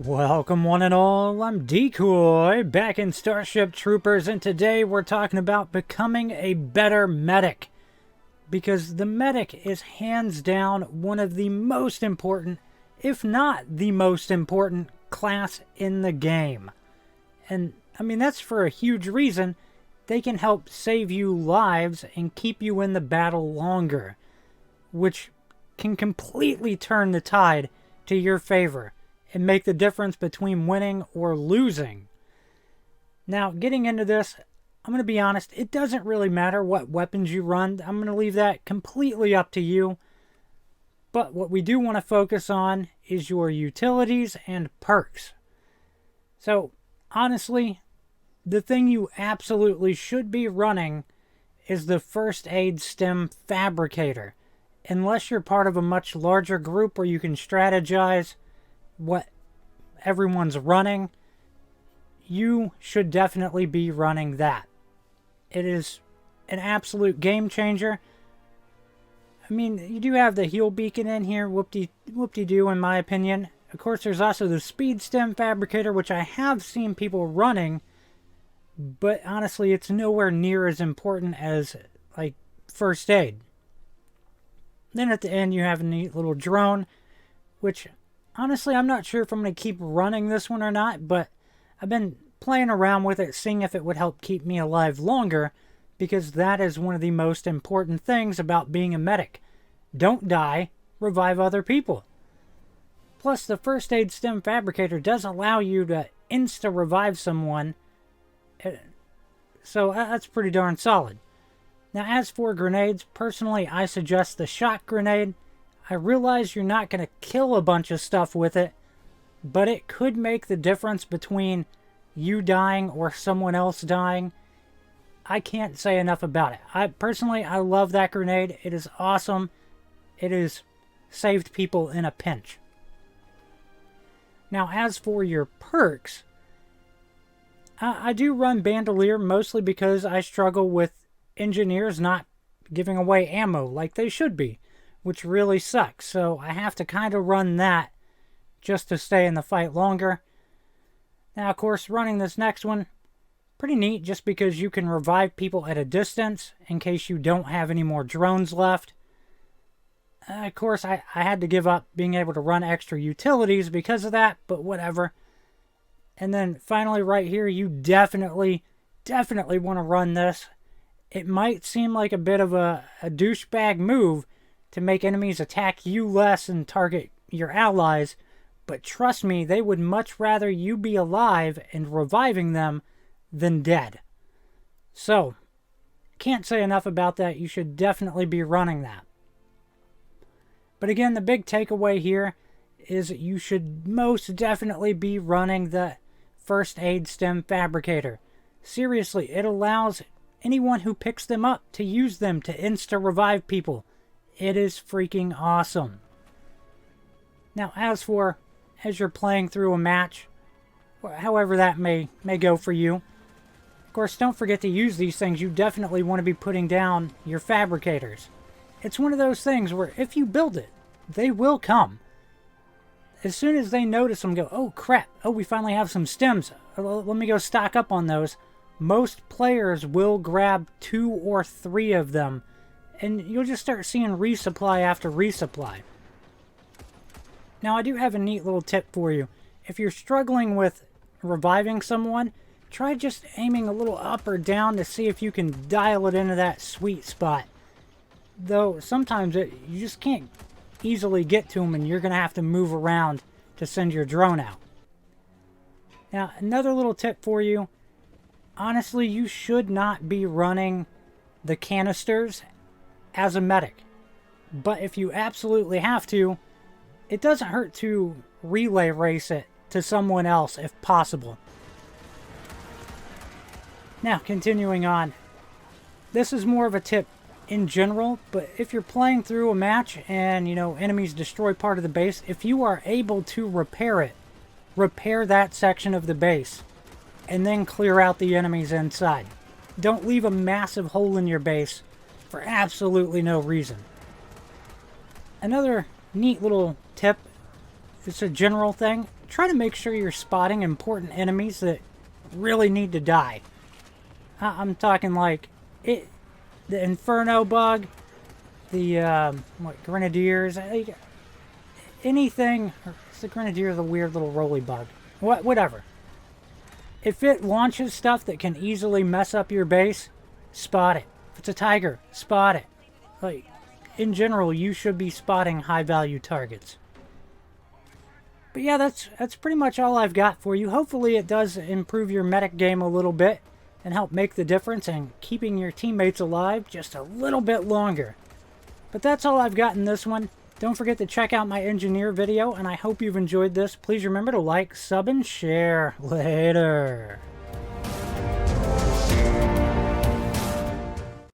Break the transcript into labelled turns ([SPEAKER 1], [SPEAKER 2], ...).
[SPEAKER 1] Welcome one and all, I'm Decoy, back in Starship Troopers, and today we're talking about becoming a better medic. Because the medic is hands down one of the most important, if not the most important, class in the game. And, I mean, that's for a huge reason. They can help save you lives and keep you in the battle longer, which can completely turn the tide to your favor and make the difference between winning or losing. Now, getting into this, I'm going to be honest, it doesn't really matter what weapons you run. I'm going to leave that completely up to you. But what we do want to focus on is your utilities and perks. So, honestly, the thing you absolutely should be running is the First Aid Stim Fabricator. Unless you're part of a much larger group where you can strategize what everyone's running, you should definitely be running that. It is an absolute game changer. I mean, you do have the heal beacon in here, whoop-de-doo in my opinion. Of course, there's also the Speed Stim Fabricator, which I have seen people running, but honestly, it's nowhere near as important as, like, First Aid. Then at the end, you have a neat little drone, which honestly, I'm not sure if I'm going to keep running this one or not, but I've been playing around with it, seeing if it would help keep me alive longer, because that is one of the most important things about being a medic. Don't die, revive other people. Plus, the First Aid Stim Fabricator does allow you to insta-revive someone, so that's pretty darn solid. Now, as for grenades, personally, I suggest the shock grenade. I realize you're not going to kill a bunch of stuff with it, but it could make the difference between you dying or someone else dying. I can't say enough about it. I love that grenade. It is awesome. It has saved people in a pinch. Now, as for your perks, I do run Bandolier mostly because I struggle with engineers not giving away ammo like they should be, which really sucks. So I have to kind of run that just to stay in the fight longer. Now, of course, running this next one, pretty neat just because you can revive people at a distance in case you don't have any more drones left. Of course, I had to give up being able to run extra utilities because of that, but whatever. And then finally right here, you definitely want to run this. It might seem like a bit of a douchebag move to make enemies attack you less and target your allies, but trust me, they would much rather you be alive and reviving them than dead. So, can't say enough about that. You should definitely be running that. But again, the big takeaway here is you should most definitely be running the First Aid Stim Fabricator. Seriously, it allows anyone who picks them up to use them to insta-revive people. It is freaking awesome. Now, as you're playing through a match, however that may go for you, of course, don't forget to use these things. You definitely want to be putting down your fabricators. It's one of those things where if you build it, they will come. As soon as they notice them, go, oh crap, oh we finally have some stems. Let me go stock up on those. Most players will grab 2 or 3 of them, and you'll just start seeing resupply after resupply. Now, I do have a neat little tip for you. If you're struggling with reviving someone, try just aiming a little up or down to see if you can dial it into that sweet spot. Though, sometimes you just can't easily get to them, and you're going to have to move around to send your drone out. Now, another little tip for you. Honestly, you should not be running the canisters as a medic. But if you absolutely have to, it doesn't hurt to relay race it to someone else if possible. Now, continuing on. This is more of a tip in general, but if you're playing through a match and, enemies destroy part of the base, if you are able to repair it, repair that section of the base, and then clear out the enemies inside. Don't leave a massive hole in your base for absolutely no reason. Another neat little tip, it's a general thing, try to make sure you're spotting important enemies that really need to die. I'm talking like the Inferno bug, the Grenadiers, anything. It's the Grenadier, the weird little roly bug. Whatever. If it launches stuff that can easily mess up your base, spot it. If it's a tiger, spot it. Like, in general, you should be spotting high-value targets. But yeah, that's pretty much all I've got for you. Hopefully it does improve your medic game a little bit and help make the difference in keeping your teammates alive just a little bit longer. But that's all I've got in this one. Don't forget to check out my engineer video, and I hope you've enjoyed this. Please remember to like, sub, and share. Later.